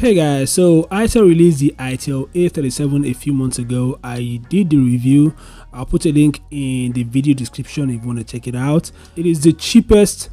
Hey guys, so Itel released the Itel A37 a few months ago. I did the review. I'll put a link in the video description if you want to check it out. It is the cheapest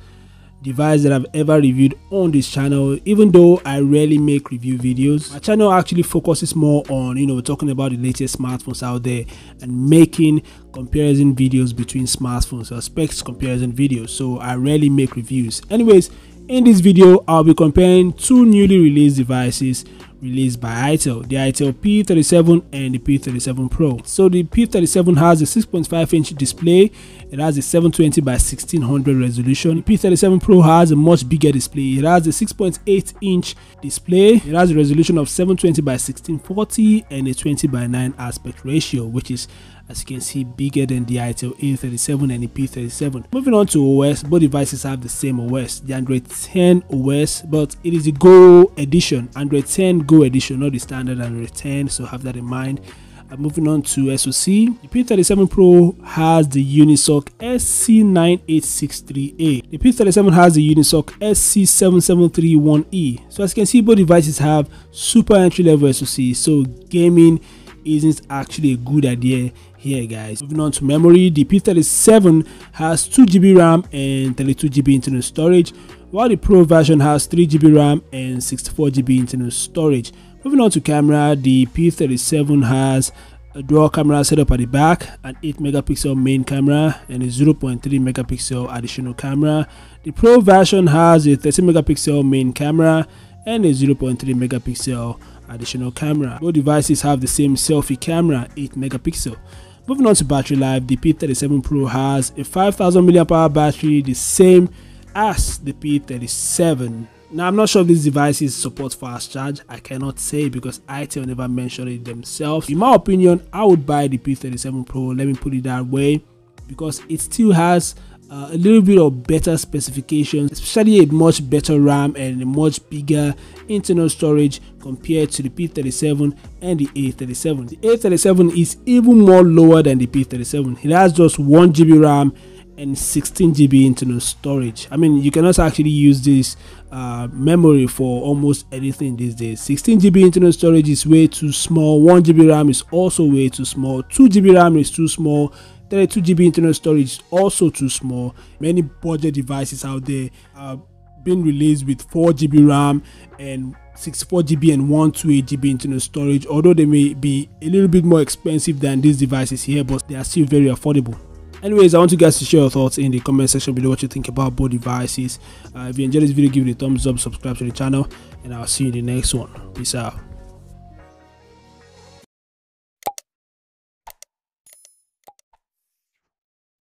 device that I've ever reviewed on this channel. Even though I rarely make review videos, my channel actually focuses more on talking about the latest smartphones out there and making comparison videos between smartphones or specs comparison videos. So I rarely make reviews. Anyways, in this video, I'll be comparing two newly released devices released by Itel, the Itel P37 and the P37 Pro. So the P37 has a 6.5-inch display. It has a 720 by 1600 resolution. The P37 Pro has a much bigger display. It has a 6.8-inch display. It has a resolution of 720 by 1640 and a 20 by 9 aspect ratio, which is, as you can see, bigger than the Itel A37 and the P37. Moving on to OS, both devices have the same OS, the Android 10 OS, but it is the Go edition, Android 10 Go edition, not the standard Android 10, so have that in mind. Moving on to SoC, the P37 Pro has the Unisoc SC98638. The P37 has the Unisoc SC7731E. So as you can see, both devices have super entry-level SoC, so gaming isn't actually a good idea here, guys. Moving on to memory, the P37 has 2GB RAM and 32GB internal storage, while the Pro version has 3GB RAM and 64GB internal storage. Moving on to camera, the P37 has a dual camera setup at the back, an 8-megapixel main camera and a 0.3-megapixel additional camera. The Pro version has a 13-megapixel main camera and a 0.3-megapixel additional camera. Both devices have the same selfie camera, 8-megapixel. Moving on to battery life, the P37 Pro has a 5000 mAh battery, the same as the P37. Now, I'm not sure if these devices support fast charge. I cannot say because Itel never mentioned it themselves. In my opinion, I would buy the P37 Pro, let me put it that way, because it still has a little bit of better specifications, especially a much better RAM and a much bigger internal storage compared to the P37 and the A37. The A37 is even more lower than the P37. It has just 1GB RAM and 16GB internal storage. I mean, you cannot actually use this memory for almost anything these days. 16GB internal storage is way too small. 1GB RAM is also way too small. 2GB RAM is too small. 32GB internal storage is also too small. Many budget devices out there are being released with 4GB RAM and 64GB and 128GB internal storage, although they may be a little bit more expensive than these devices here, but they are still very affordable. Anyways, I want you guys to share your thoughts in the comment section below, what you think about both devices. If you enjoyed this video, give it a thumbs up, subscribe to the channel, and I'll see you in the next one. Peace out.